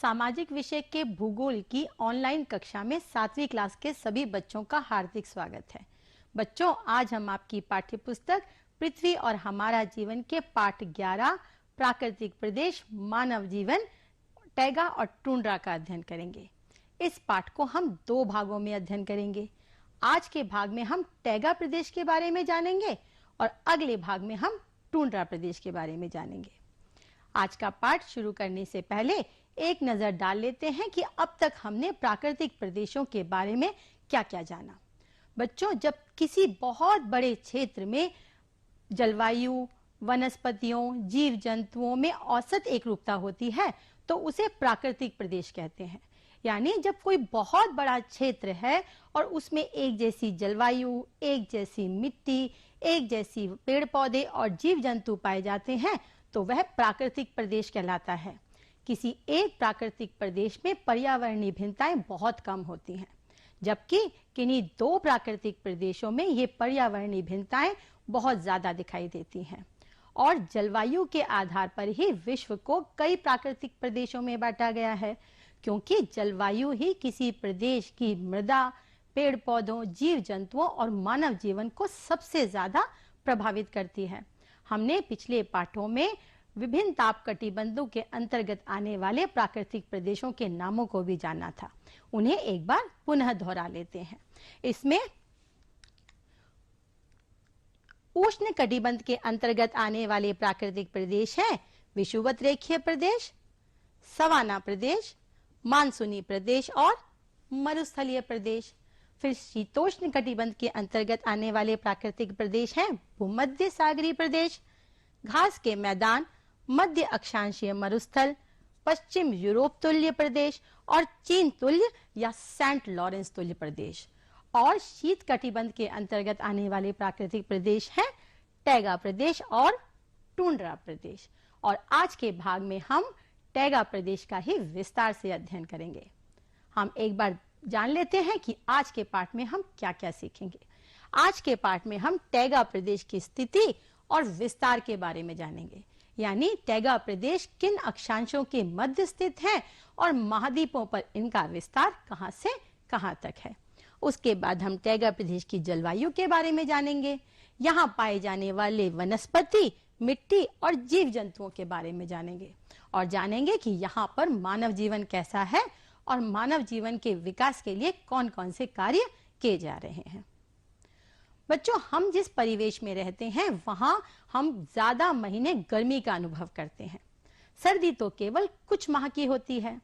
सामाजिक विषय के भूगोल की ऑनलाइन कक्षा में 7वीं क्लास के सभी बच्चों का हार्दिक स्वागत है। बच्चों, आज हम आपकी पाठ्य पुस्तक पृथ्वी और हमारा जीवन के पाठ 11 प्राकृतिक प्रदेश, मानव जीवन, टैगा और टुंड्रा का अध्ययन करेंगे। इस पाठ को हम 2 भागों में अध्ययन करेंगे। आज के भाग में हम टैगा प्रदेश के बारे में जानेंगे और अगले भाग में हम टुंड्रा प्रदेश के बारे में जानेंगे। आज का पाठ शुरू करने से पहले एक नजर डाल लेते हैं कि अब तक हमने प्राकृतिक प्रदेशों के बारे में क्या-क्या जाना। बच्चों, जब किसी बहुत बड़े क्षेत्र में जलवायु, वनस्पतियों, जीव जंतुओं में औसत एकरूपता होती है तो उसे प्राकृतिक प्रदेश कहते हैं। यानी जब कोई बहुत बड़ा क्षेत्र है और उसमें एक जैसी जलवायु, एक जैसी मिट्टी, एक जैसी पेड़ पौधे और जीव जंतु पाए जाते हैं तो वह प्राकृतिक प्रदेश कहलाता है। किसी एक प्राकृतिक प्रदेश में पर्यावरणीय भिन्नताएं बहुत कम होती हैं, जबकि किन्हीं 2 प्राकृतिक प्रदेशों में ये पर्यावरणीय भिन्नताएं बहुत ज्यादा दिखाई देती हैं। और जलवायु के आधार पर ही विश्व को कई प्राकृतिक प्रदेशों में बांटा गया है, क्योंकि जलवायु ही किसी प्रदेश की मृदा, पेड़ पौधों, जीव जंतुओं और मानव जीवन को सबसे ज्यादा प्रभावित करती है। हमने पिछले पाठों में विभिन्न ताप कटिबंधों के अंतर्गत आने वाले प्राकृतिक प्रदेशों के नामों को भी जाना था। उन्हें एक बार पुनः दोहरा लेते हैं। इसमें उष्ण कटिबंध के अंतर्गत आने वाले प्राकृतिक प्रदेश हैं विषुवत रेखीय प्रदेश, सवाना प्रदेश, मानसूनी प्रदेश और मरुस्थलीय प्रदेश। फिर शीतोष्ण कटिबंध के अंतर्गत आने वाले प्राकृतिक प्रदेश हैं भूमध्य सागरीय प्रदेश, घास के मैदान, मध्य अक्षांशीय मरुस्थल, पश्चिम यूरोप तुल्य प्रदेश और चीन तुल्य या सेंट लॉरेंस तुल्य प्रदेश। और शीत कटिबंध के अंतर्गत आने वाले प्राकृतिक प्रदेश हैं टैगा प्रदेश और टुंड्रा प्रदेश। और आज के भाग में हम टैगा प्रदेश का ही विस्तार से अध्ययन करेंगे। हम एक बार जान लेते हैं कि आज के पाठ में हम क्या-क्या सीखेंगे। आज के पाठ में हम टैगा प्रदेश की स्थिति और विस्तार के बारे में जानेंगे। यानी टैगा प्रदेश किन अक्षांशों के मध्य स्थित है और महाद्वीपों पर इनका विस्तार कहां से कहां तक है। उसके बाद हम टैगा प्रदेश की जलवायु के बारे में जानेंगे। यहाँ पाए जाने वाले वनस्पति, मिट्टी और जीव जंतुओं के बारे में जानेंगे और जानेंगे कि यहाँ पर मानव जीवन कैसा है और मानव जीवन के विकास के लिए कौन-कौन से कार्य किए जा रहे हैं। बच्चों, हम जिस परिवेश में रहते हैं वहां हम ज्यादा महीने गर्मी का अनुभव करते हैं। सर्दी तो केवल कुछ माह की होती है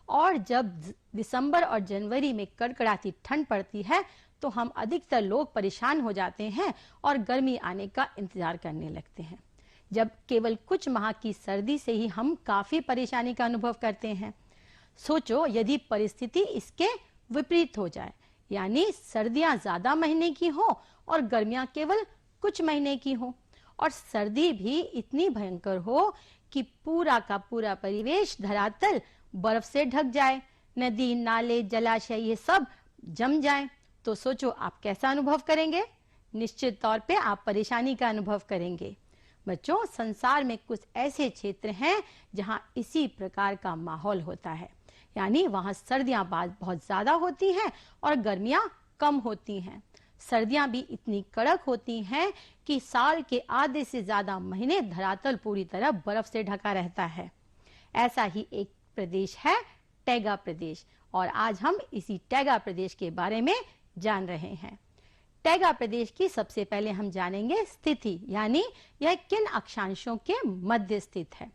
और जब दिसंबर और जनवरी में कड़कड़ाती ठंड पड़ती है तो हम अधिकतर लोग परेशान हो जाते हैं और गर्मी आने का इंतजार करने लगते हैं। जब केवल कुछ माह की सर्दी से ही हम काफी परेशानी का अनुभव करते हैं। सोचो यदि परिस्थिति इसके विपरीत हो जाए, यानी सर्दियां ज्यादा महीने की हो और गर्मियां केवल कुछ महीने की हो और सर्दी भी इतनी भयंकर हो कि पूरा का पूरा परिवेश धरातल बर्फ से ढक जाए, नदी, नाले, जलाशय ये सब जम जाएं, तो सोचो आप कैसा अनुभव करेंगे। निश्चित तौर पे आप परेशानी का अनुभव करेंगे। बच्चों, संसार में कुछ ऐसे क्षेत्र हैं जहां इसी प्रकार का माहौल होता है, यानी वहां सर्दियां बहुत ज्यादा होती हैं और गर्मियां कम होती हैं। सर्दियां भी इतनी कड़क होती हैं कि साल के आधे से ज्यादा महीने धरातल पूरी तरह बर्फ से ढका रहता है। ऐसा ही एक प्रदेश है टैगा प्रदेश और आज हम इसी टैगा प्रदेश के बारे में जान रहे हैं। टैगा प्रदेश की सबसे पहले हम जानेंगे स्थिति, यानी यह किन अक्षांशों के मध्य स्थित है।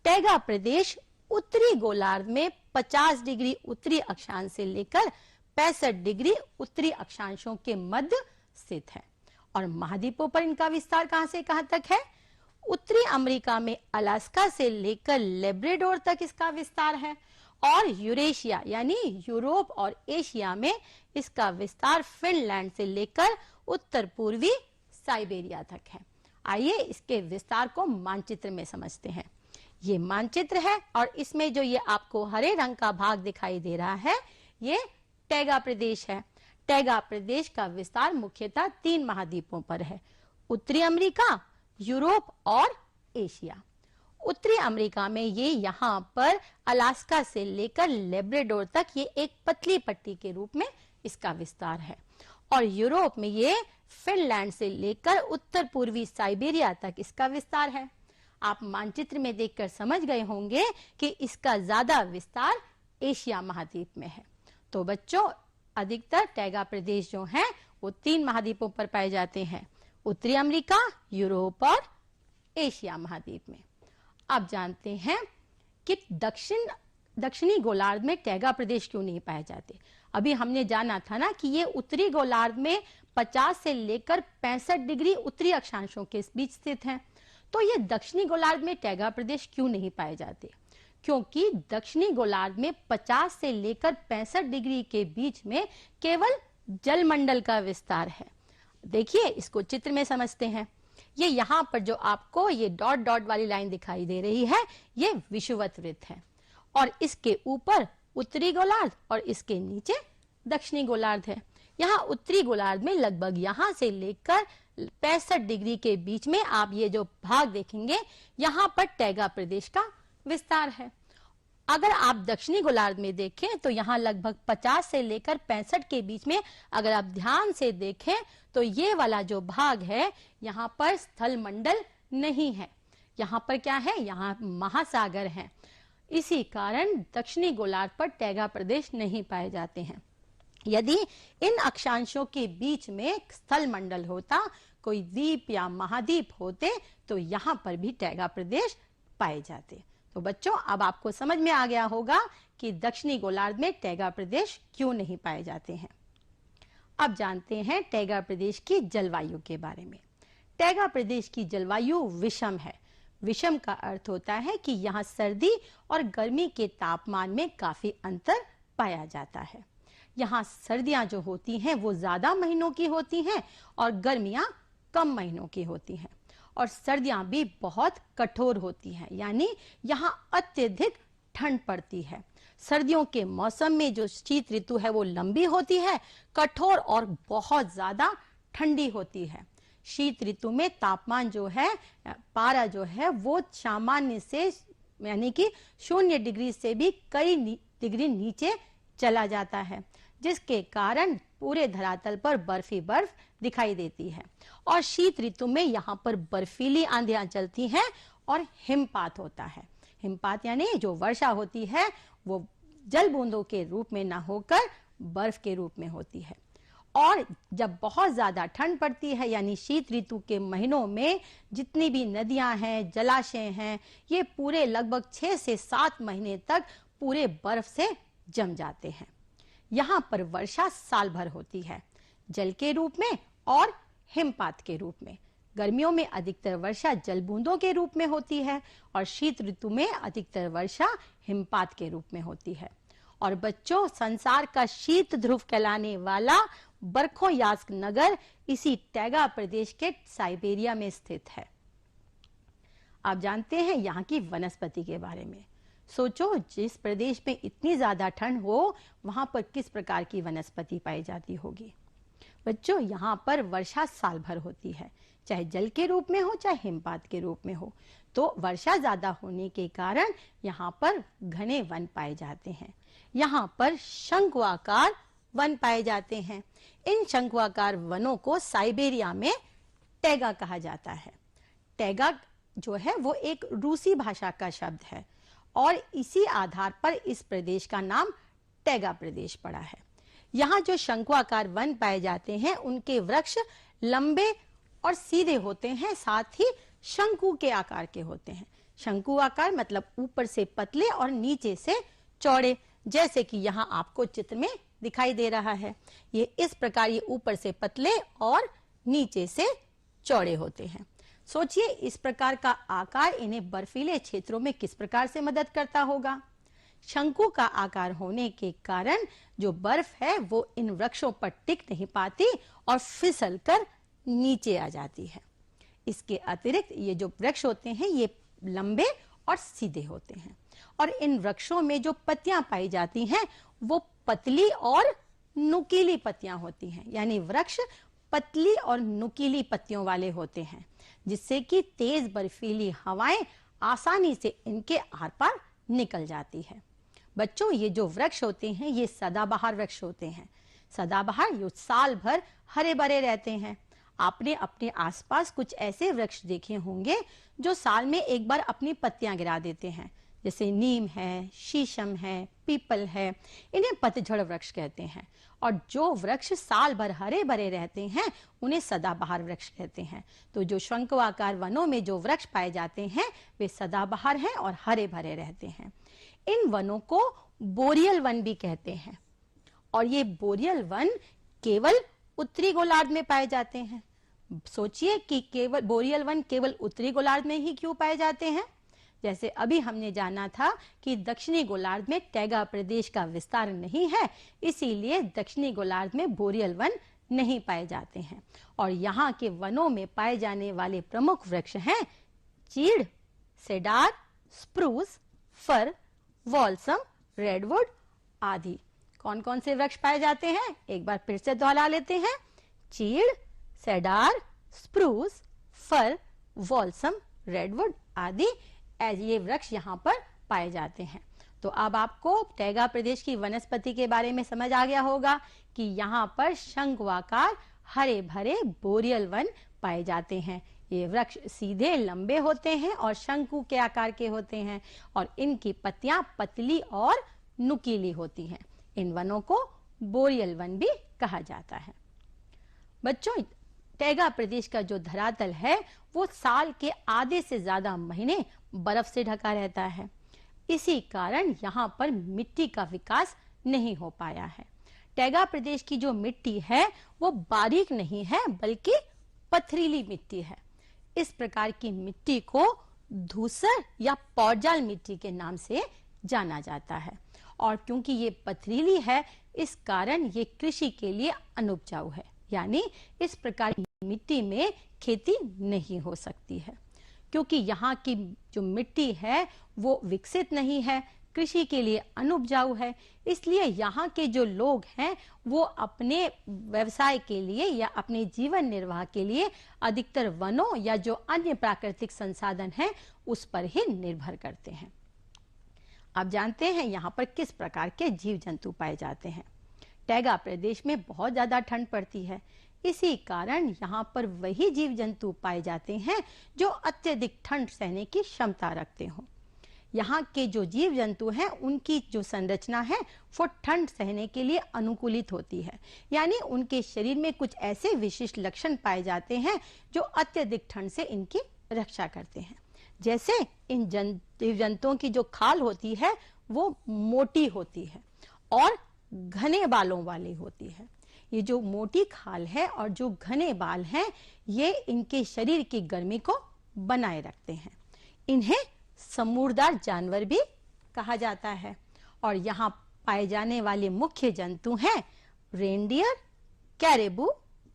टैगा प्रदेश उत्तरी गोलार्ध में 50 डिग्री उत्तरी अक्षांश से लेकर 65 डिग्री उत्तरी अक्षांशों के मध्य स्थित है। और महाद्वीपों पर इनका विस्तार कहां से कहां तक है। उत्तरी अमेरिका में अलास्का से लेकर लेब्राडोर तक इसका विस्तार है और यूरेशिया यानी यूरोप और एशिया में इसका विस्तार फिनलैंड से लेकर उत्तर पूर्वी साइबेरिया तक है। आइए इसके विस्तार को मानचित्र में समझते हैं। ये मानचित्र है और इसमें जो ये आपको हरे रंग का भाग दिखाई दे रहा है ये टैगा प्रदेश है। टैगा प्रदेश का विस्तार मुख्यतः 3 महाद्वीपों पर है, उत्तरी अमेरिका, यूरोप और एशिया। उत्तरी अमेरिका में ये यहाँ पर अलास्का से लेकर लेब्राडोर तक ये एक पतली पट्टी के रूप में इसका विस्तार है। और यूरोप में ये फिनलैंड से लेकर उत्तर पूर्वी साइबेरिया तक इसका विस्तार है। आप मानचित्र में देखकर समझ गए होंगे कि इसका ज्यादा विस्तार एशिया महाद्वीप में है। तो बच्चों, अधिकतर टैगा प्रदेश जो हैं वो 3 महाद्वीपों पर पाए जाते हैं, उत्तरी अमेरिका, यूरोप और एशिया महाद्वीप में। अब जानते हैं कि दक्षिणी गोलार्ध में टैगा प्रदेश क्यों नहीं पाए जाते। अभी हमने जाना था ना कि ये उत्तरी गोलार्ध में 50 से लेकर 65 डिग्री उत्तरी अक्षांशों के बीच स्थित हैं। तो ये दक्षिणी गोलार्ध में टैगा प्रदेश क्यों नहीं पाए जाते? क्योंकि दक्षिणी गोलार्ध में 50 से लेकर 65 डिग्री के बीच में केवल जलमंडल का विस्तार है। देखिए, इसको चित्र में समझते हैं। ये यहाँ पर जो आपको ये डॉट डॉट वाली लाइन दिखाई दे रही है, ये विषुवत वृत्त है और इसके ऊपर उत्तरी गोलार्ध और इसके नीचे दक्षिणी गोलार्ध है। यहाँ उत्तरी गोलार्ध में लगभग यहाँ से लेकर 65 डिग्री के बीच में आप ये जो भाग देखेंगे, यहाँ पर टैगा प्रदेश का विस्तार है। अगर आप दक्षिणी गोलार्ध में देखें तो यहाँ लगभग 50 से लेकर 65 के बीच में अगर आप ध्यान से देखें तो ये वाला जो भाग है, यहाँ पर स्थल मंडल नहीं है, यहाँ पर क्या है, यहाँ महासागर है। इसी कारण दक्षिणी गोलार्ध पर टैगा प्रदेश नहीं पाए जाते हैं। यदि इन अक्षांशों के बीच में स्थल मंडल होता, कोई द्वीप या महाद्वीप होते, तो यहाँ पर भी टैगा प्रदेश पाए जाते। तो बच्चों, अब आपको समझ में आ गया होगा कि दक्षिणी गोलार्ध में टैगा प्रदेश क्यों नहीं पाए जाते हैं। अब जानते हैं टैगा प्रदेश की जलवायु के बारे में। टैगा प्रदेश की जलवायु विषम है। विषम का अर्थ होता है कि यहाँ सर्दी और गर्मी के तापमान में काफी अंतर पाया जाता है। यहाँ सर्दियां जो होती हैं वो ज्यादा महीनों की होती हैं और गर्मियां कम महीनों की होती हैं। और सर्दियां भी बहुत कठोर होती हैं, यानी यहाँ अत्यधिक ठंड पड़ती है। सर्दियों के मौसम में जो शीत ऋतु है वो लंबी होती है, कठोर और बहुत ज्यादा ठंडी होती है। शीत ऋतु में तापमान जो है, पारा जो है वो सामान्य से यानी कि 0 डिग्री से भी कई डिग्री नीचे चला जाता है, जिसके कारण पूरे धरातल पर बर्फ ही बर्फ दिखाई देती है। और शीत ऋतु में यहाँ पर बर्फीली आंधियां चलती हैं और हिमपात होता है। हिमपात यानी जो वर्षा होती है वो जल बूंदों के रूप में ना होकर बर्फ के रूप में होती है। और जब बहुत ज्यादा ठंड पड़ती है, यानी शीत ऋतु के महीनों में जितनी भी नदियां हैं, जलाशय हैं, ये पूरे लगभग 6 से 7 महीने तक पूरे बर्फ से जम जाते हैं। यहाँ पर वर्षा साल भर होती है, जल के रूप में और हिमपात के रूप में। गर्मियों में अधिकतर वर्षा जल बूंदों के रूप में होती है और शीत ऋतु में अधिकतर वर्षा हिमपात के रूप में होती है। और बच्चों, संसार का शीत ध्रुव कहलाने वाला बरखोयास्क नगर इसी टैगा प्रदेश के साइबेरिया में स्थित है। आप जानते हैं यहाँ की वनस्पति के बारे में। सोचो, जिस प्रदेश में इतनी ज्यादा ठंड हो, वहां पर किस प्रकार की वनस्पति पाई जाती होगी। बच्चों, यहाँ पर वर्षा साल भर होती है, चाहे जल के रूप में हो चाहे हिमपात के रूप में हो। तो वर्षा ज्यादा होने के कारण यहाँ पर घने वन पाए जाते हैं। यहाँ पर शंकुआकार वन पाए जाते हैं। इन शंकुआकार वनों को साइबेरिया में टैगा कहा जाता है। टैगा जो है वो एक रूसी भाषा का शब्द है और इसी आधार पर इस प्रदेश का नाम टैगा प्रदेश पड़ा है। यहाँ जो शंकुआकार वन पाए जाते हैं उनके वृक्ष लंबे और सीधे होते हैं, साथ ही शंकु के आकार के होते हैं। शंकु आकार मतलब ऊपर से पतले और नीचे से चौड़े, जैसे कि यहाँ आपको चित्र में दिखाई दे रहा है। ये इस प्रकार ये ऊपर से पतले और नीचे से चौड़े होते हैं। सोचिए, इस प्रकार का आकार इन्हें बर्फीले क्षेत्रों में किस प्रकार से मदद करता होगा। शंकु का आकार होने के कारण जो बर्फ है वो इन वृक्षों पर टिक नहीं पाती और फिसलकर नीचे आ जाती है। इसके अतिरिक्त ये जो वृक्ष होते हैं ये लंबे और सीधे होते हैं और इन वृक्षों में जो पत्तियां पाई जाती हैं वो पतली और नुकीली पत्तियां होती हैं, यानी वृक्ष पतली और नुकीली पत्तियों वाले होते हैं, जिससे कि तेज बर्फीली हवाएं आसानी से इनके आर पार निकल जाती है। बच्चों, ये जो वृक्ष होते हैं ये सदाबहार वृक्ष होते हैं। सदाबहार ये साल भर हरे भरे रहते हैं। आपने अपने आसपास कुछ ऐसे वृक्ष देखे होंगे जो साल में एक बार अपनी पत्तियां गिरा देते हैं, जैसे नीम है, शीशम है, पीपल है। इन्हें पतझड़ वृक्ष कहते हैं। और जो वृक्ष साल भर हरे भरे रहते हैं उन्हें सदाबहार वृक्ष कहते हैं। तो जो शंकुआकार वनों में जो वृक्ष पाए जाते हैं वे सदाबहार हैं और हरे भरे रहते हैं। इन वनों को बोरियल वन भी कहते हैं। और ये बोरियल वन केवल उत्तरी गोलार्ध में पाए जाते हैं। सोचिए कि केवल बोरियल वन केवल उत्तरी गोलार्ध में ही क्यों पाए जाते हैं। जैसे अभी हमने जाना था कि दक्षिणी गोलार्ध में टैगा प्रदेश का विस्तार नहीं है, इसीलिए दक्षिणी गोलार्ध में बोरियल वन नहीं पाए जाते हैं। और यहाँ के वनों में पाए जाने वाले प्रमुख वृक्ष हैं चीड़, सेडार, स्प्रूस, फर, वॉल्सम, रेडवुड आदि। कौन कौन से वृक्ष पाए जाते हैं एक बार फिर से दोहरा लेते हैं। चीड़, सेडार, स्प्रूस, फर, वॉल्सम, रेडवुड आदि ये वृक्ष यहाँ पर पाए जाते हैं। तो अब आपको टैगा प्रदेश की वनस्पति के बारे में समझ आ गया होगा कि यहाँ पर शंकुआकार हरे भरे बोरियल वन पाए जाते हैं। ये वृक्ष सीधे लंबे होते हैं और शंकु के आकार के होते हैं और इनकी पत्तियां पतली और नुकीली होती हैं। इन वनों को बोरियल वन भी कहा जाता है। बच्चों, टैगा प्रदेश का जो धरातल है वो साल के आधे से ज्यादा महीने बर्फ से ढका रहता है। इसी कारण यहाँ पर मिट्टी का विकास नहीं हो पाया है। टैगा प्रदेश की जो मिट्टी है वो बारीक नहीं है बल्कि पथरीली मिट्टी है। इस प्रकार की मिट्टी को धूसर या पौडजाल मिट्टी के नाम से जाना जाता है। और क्योंकि ये पथरीली है इस कारण ये कृषि के लिए अनुपजाऊ है, यानी इस प्रकार की मिट्टी में खेती नहीं हो सकती है। क्योंकि यहाँ की जो मिट्टी है वो विकसित नहीं है, कृषि के लिए अनुपजाऊ है, इसलिए यहाँ के जो लोग हैं वो अपने व्यवसाय के लिए या अपने जीवन निर्वाह के लिए अधिकतर वनों या जो अन्य प्राकृतिक संसाधन हैं उस पर ही निर्भर करते हैं। आप जानते हैं यहाँ पर किस प्रकार के जीव जंतु पाए जाते हैं। टैगा प्रदेश में बहुत ज्यादा ठंड पड़ती है, इसी कारण यहाँ पर वही जीव जंतु पाए जाते हैं जो अत्यधिक ठंड सहने की क्षमता रखते हों। यहाँ के जो जीव जंतु हैं उनकी जो संरचना है वो ठंड सहने के लिए अनुकूलित होती है, यानी उनके शरीर में कुछ ऐसे विशिष्ट लक्षण पाए जाते हैं जो अत्यधिक ठंड से इनकी रक्षा करते हैं। जैसे इन जीव जंतुओं की जो खाल होती है वो मोटी होती है और घने बालों वाली होती है। ये जो मोटी खाल है और जो घने बाल हैं ये इनके शरीर की गर्मी को बनाए रखते हैं। इन्हें समूरदार जानवर भी कहा जाता है। और यहाँ पाए जाने वाले मुख्य जंतु हैं रेनडियर, कैरेबू,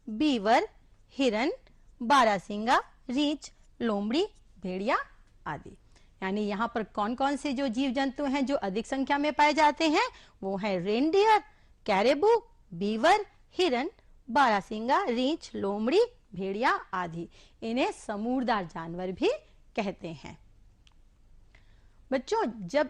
बीवर, हिरन, बारहसिंगा, रीछ, लोमड़ी, भेड़िया आदि। यानी यहाँ पर कौन कौन से जो जीव जंतु हैं जो अधिक संख्या में पाए जाते हैं वो है रेनडियर, कैरेबू, बीवर, हिरन, बारहसिंगा, रीछ, लोमड़ी, भेड़िया आदि। इन्हें समूरदार जानवर भी कहते हैं। बच्चों, जब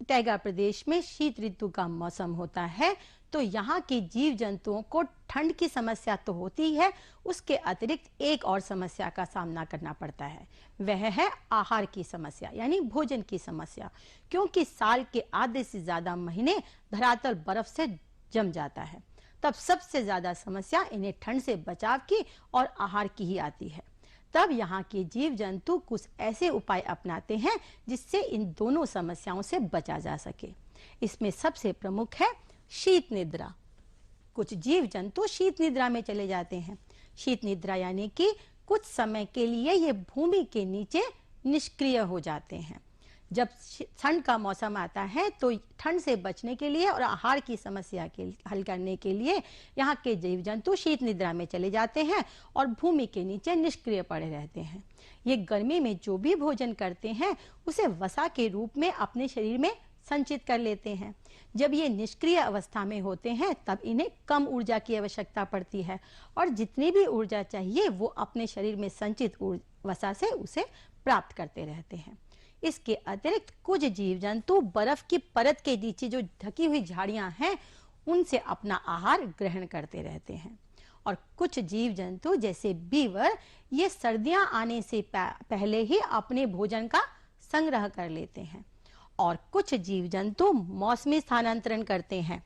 टैगा प्रदेश में शीत ऋतु का मौसम होता है तो यहाँ के जीव जंतुओं को ठंड की समस्या तो होती है, उसके अतिरिक्त एक और समस्या का सामना करना पड़ता है, वह है आहार की समस्या यानी भोजन की समस्या। क्योंकि साल के आधे से ज्यादा महीने धरातल बर्फ से जम जाता है, तब सबसे ज्यादा समस्या इन्हें ठंड से बचाव की और आहार की ही आती है। तब यहाँ के जीव जंतु कुछ ऐसे उपाय अपनाते हैं जिससे इन दोनों समस्याओं से बचा जा सके। इसमें सबसे प्रमुख है शीत निद्रा। कुछ जीव जंतु शीत निद्रा में चले जाते हैं। शीत निद्रा यानी कि कुछ समय के लिए ये भूमि के नीचे निष्क्रिय हो जाते हैं। जब ठंड का मौसम आता है तो ठंड से बचने के लिए और आहार की समस्या के हल करने के लिए यहाँ के जीव जंतु शीत निद्रा में चले जाते हैं और भूमि के नीचे निष्क्रिय पड़े रहते हैं। ये गर्मी में जो भी भोजन करते हैं उसे वसा के रूप में अपने शरीर में संचित कर लेते हैं। जब ये निष्क्रिय अवस्था में होते हैं तब इन्हें कम ऊर्जा की आवश्यकता पड़ती है और जितनी भी ऊर्जा चाहिए वो अपने शरीर में संचित वसा से उसे प्राप्त करते रहते हैं। इसके अतिरिक्त कुछ जीव जंतु बर्फ की परत के नीचे जो ढकी हुई झाड़ियां हैं उनसे अपना आहार ग्रहण करते रहते हैं। और कुछ जीव जंतु जैसे बीवर ये सर्दियां आने से पहले ही अपने भोजन का संग्रह कर लेते हैं। और कुछ जीव जंतु मौसमी स्थानांतरण करते हैं।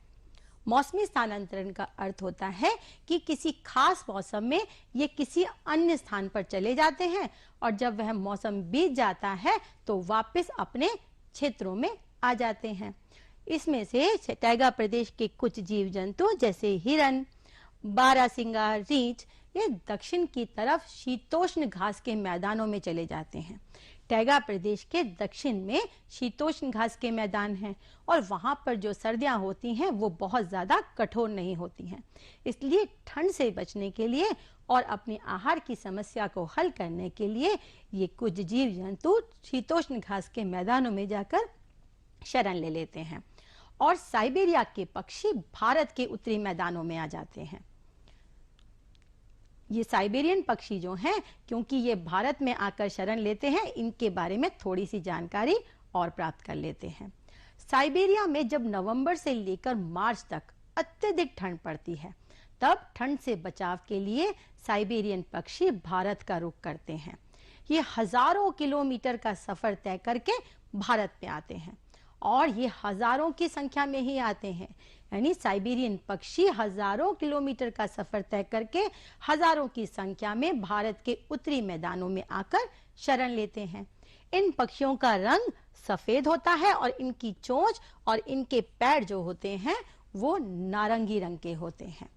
मौसमी स्थानांतरण का अर्थ होता है कि किसी खास मौसम में ये किसी अन्य स्थान पर चले जाते हैं और जब वह मौसम बीत जाता है तो वापस अपने क्षेत्रों में आ जाते हैं। इसमें से टैगा प्रदेश के कुछ जीव जंतु जैसे हिरन, बारहसिंगा, रीछ ये दक्षिण की तरफ शीतोष्ण घास के मैदानों में चले जाते हैं। टैगा प्रदेश के दक्षिण में शीतोष्ण घास के मैदान हैं और वहां पर जो सर्दियां होती हैं वो बहुत ज्यादा कठोर नहीं होती हैं। इसलिए ठंड से बचने के लिए और अपने आहार की समस्या को हल करने के लिए ये कुछ जीव जंतु शीतोष्ण घास के मैदानों में जाकर शरण ले लेते हैं। और साइबेरिया के पक्षी भारत के उत्तरी मैदानों में आ जाते हैं। ये साइबेरियन पक्षी जो हैं, क्योंकि ये भारत में आकर शरण लेते हैं, इनके बारे में थोड़ी सी जानकारी और प्राप्त कर लेते हैं। साइबेरिया में जब नवंबर से लेकर मार्च तक अत्यधिक ठंड पड़ती है तब ठंड से बचाव के लिए साइबेरियन पक्षी भारत का रुख करते हैं। ये हजारों किलोमीटर का सफर तय करके भारत में आते हैं और ये हजारों की संख्या में ही आते हैं। यानी साइबेरियन पक्षी हजारों किलोमीटर का सफर तय करके हजारों की संख्या में भारत के उत्तरी मैदानों में आकर शरण लेते हैं। इन पक्षियों का रंग सफेद होता है और इनकी चोंच और इनके पैर जो होते हैं वो नारंगी रंग के होते हैं।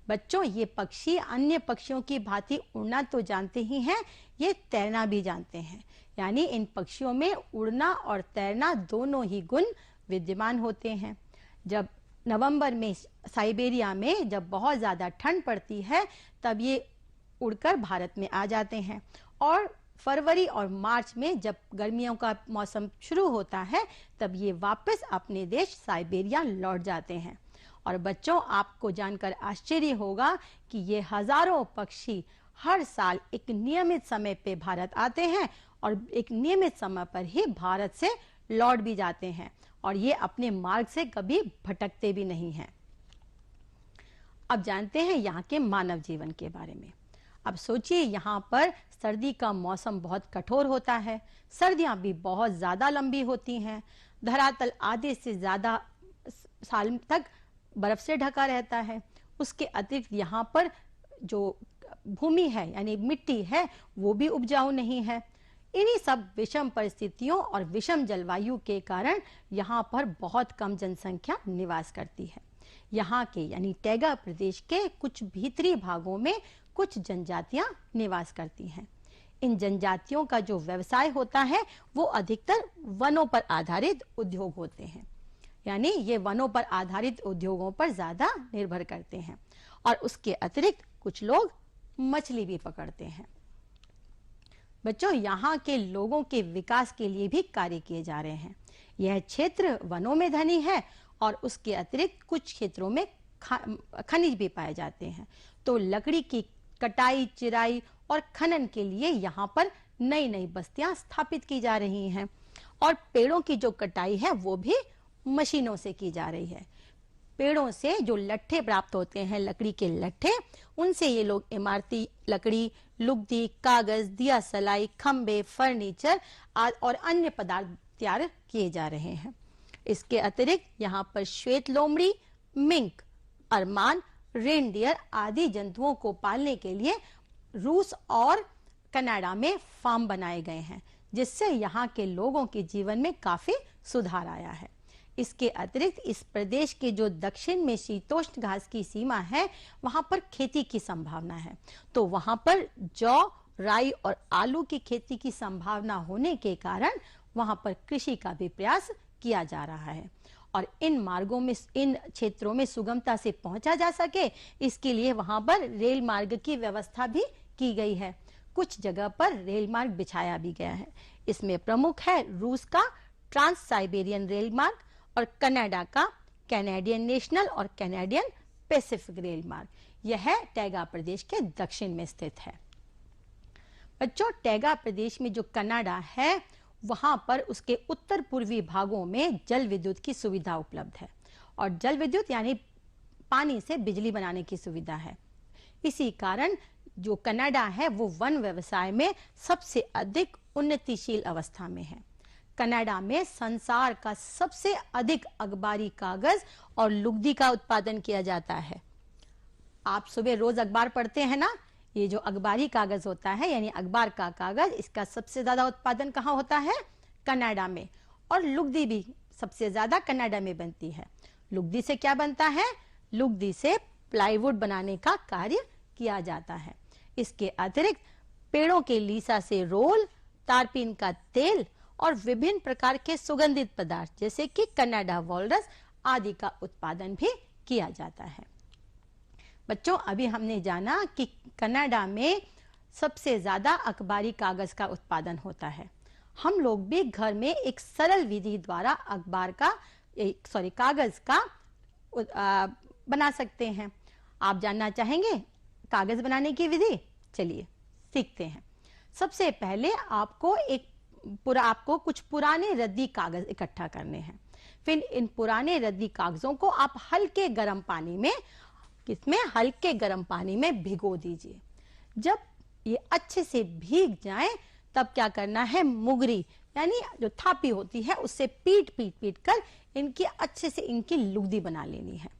बच्चों, ये पक्षी अन्य पक्षियों की भांति उड़ना तो जानते ही हैं, ये तैरना भी जानते हैं। यानी इन पक्षियों में उड़ना और तैरना दोनों ही गुण विद्यमान होते हैं। जब नवंबर में साइबेरिया में जब बहुत ज्यादा ठंड पड़ती है तब ये उड़कर भारत में आ जाते हैं और फरवरी और मार्च में जब गर्मियों का मौसम शुरू होता है तब ये वापस अपने देश साइबेरिया लौट जाते हैं। और बच्चों, आपको जानकर आश्चर्य होगा कि ये हजारों पक्षी हर साल एक नियमित समय पे भारत आते हैं और एक नियमित समय पर ही भारत से लौट भी जाते हैं और ये अपने मार्ग से कभी भटकते भी नहीं हैं। अब जानते हैं यहाँ के मानव जीवन के बारे में। अब सोचिए, यहाँ पर सर्दी का मौसम बहुत कठोर होता है, सर्दियां भी बहुत ज्यादा लंबी होती हैं, धरातल आधे से ज्यादा साल तक बर्फ से ढका रहता है। उसके अतिरिक्त यहाँ पर जो भूमि है यानी मिट्टी है वो भी उपजाऊ नहीं है। इन्हीं सब विषम परिस्थितियों और विषम जलवायु के कारण यहाँ पर बहुत कम जनसंख्या निवास करती है। यहाँ के यानी टैगा प्रदेश के कुछ भीतरी भागों में कुछ जनजातियां निवास करती हैं। इन जनजातियों का जो व्यवसाय होता है वो अधिकतर वनों पर आधारित उद्योग होते हैं। यानी ये वनों पर आधारित उद्योगों पर ज्यादा निर्भर करते हैं और उसके अतिरिक्त कुछ लोग मछली भी पकड़ते हैं। बच्चों, यहाँ के लोगों के विकास के लिए भी कार्य किए जा रहे हैं। यह क्षेत्र वनों में धनी है और उसके अतिरिक्त कुछ क्षेत्रों में खनिज भी पाए जाते हैं। तो लकड़ी की कटाई, चिराई और खनन के लिए यहाँ पर नई नई बस्तियां स्थापित की जा रही हैं और पेड़ों की जो कटाई है वो भी मशीनों से की जा रही है। पेड़ों से जो लट्ठे प्राप्त होते हैं, लकड़ी के लट्ठे, उनसे ये लोग इमारती लकड़ी, लुगदी, कागज, दिया सलाई, खंबे, फर्नीचर और अन्य पदार्थ तैयार किए जा रहे हैं। इसके अतिरिक्त यहाँ पर श्वेत लोमड़ी, मिंक, अरमान, रेनडियर आदि जंतुओं को पालने के लिए रूस और कनाडा में फार्म बनाए गए हैं, जिससे यहाँ के लोगों के जीवन में काफी सुधार आया है। इसके अतिरिक्त इस प्रदेश के जो दक्षिण में शीतोष्ण घास की सीमा है वहां पर खेती की संभावना है, तो वहां पर जौ, राई और आलू की खेती की संभावना होने के कारण वहां पर कृषि का भी प्रयास किया जा रहा है। और इन मार्गों में, इन क्षेत्रों में सुगमता से पहुंचा जा सके, इसके लिए वहां पर रेल मार्ग की व्यवस्था भी की गई है। कुछ जगह पर रेल मार्ग बिछाया भी गया है। इसमें प्रमुख है रूस का ट्रांस साइबेरियन रेल मार्ग और कनाडा का कैनेडियन नेशनल और कैनेडियन पैसिफिक रेल मार्ग। यह टैगा प्रदेश के दक्षिण में स्थित है। बच्चों, टैगा प्रदेश में जो कनाडा है वहां पर उसके उत्तर पूर्वी भागों में जल विद्युत की सुविधा उपलब्ध है और जल विद्युत यानी पानी से बिजली बनाने की सुविधा है। इसी कारण जो कनाडा है वो वन व्यवसाय में सबसे अधिक उन्नतिशील अवस्था में है। कनाडा में संसार का सबसे अधिक अखबारी कागज और लुगदी का उत्पादन किया जाता है। आप सुबह रोज अखबार पढ़ते हैं ना, ये जो अखबारी कागज होता है यानी अखबार का कागज, इसका सबसे ज्यादा उत्पादन कहाँ होता है? कनाडा में। और लुगदी भी सबसे ज्यादा कनाडा में बनती है। लुगदी से क्या बनता है? लुगदी से प्लाईवुड बनाने का कार्य किया जाता है। इसके अतिरिक्त पेड़ों के लीसा से रोल, तारपीन का तेल और विभिन्न प्रकार के सुगंधित पदार्थ जैसे कि कनाडा वॉलरस आदि का उत्पादन भी किया जाता है। बच्चों, अभी हमने जाना कि कनाडा में सबसे ज्यादा अखबारी कागज का उत्पादन होता है। हम लोग भी घर में एक सरल विधि द्वारा कागज का बना सकते हैं। आप जानना चाहेंगे कागज बनाने की विधि? चलिए सीखते हैं। सबसे पहले आपको कुछ पुराने रद्दी कागज इकट्ठा करने हैं। फिर इन पुराने रद्दी कागजों को आप हल्के गर्म पानी में भिगो दीजिए। जब ये अच्छे से भीग जाएं तब क्या करना है? मुगरी यानी जो थापी होती है उससे पीट कर इनकी लुगदी बना लेनी है।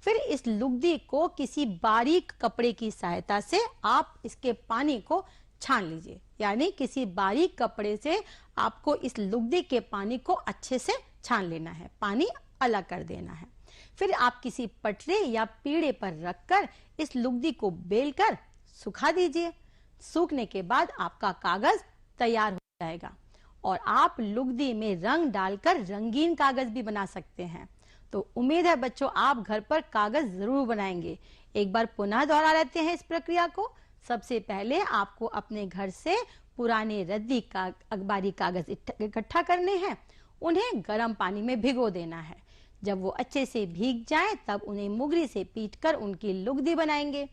फिर इस लुगदी को किसी बारीक कपड़े की सहायता से आप इसके पानी को छान लीजिए। यानी किसी बारीक कपड़े से आपको इस लुगदी के पानी को अच्छे से छान लेना है, पानी अलग कर देना है। फिर आप किसी पटरे या पीढ़े पर रखकर इस लुगदी को बेलकर सुखा दीजिए। सूखने के बाद आपका कागज तैयार हो जाएगा और आप लुगदी में रंग डालकर रंगीन कागज भी बना सकते हैं। तो उम्मीद है बच्चों आप घर पर कागज जरूर बनाएंगे। एक बार पुनः दोहरा लेते हैं इस प्रक्रिया को। सबसे पहले आपको अपने घर से पुराने रद्दी का अखबारी कागज इकट्ठा करने हैं। उन्हें गर्म पानी में भिगो देना है। जब वो अच्छे से भीग जाएं तब उन्हें मुगरी से पीटकर उनकी लुगदी बनाएंगे।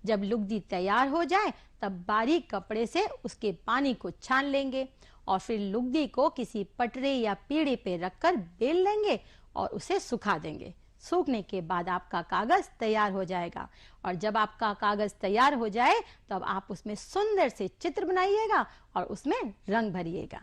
जब लुगदी तैयार हो जाए तब बारीक कपड़े से उसके पानी को छान लेंगे और फिर लुगदी को किसी पटरे या पीढ़े पे रखकर बेल लेंगे और उसे सुखा देंगे। सूखने के बाद आपका कागज तैयार हो जाएगा और जब आपका कागज तैयार हो जाए तब आप उसमें सुंदर से चित्र बनाइएगा और उसमें रंग भरिएगा।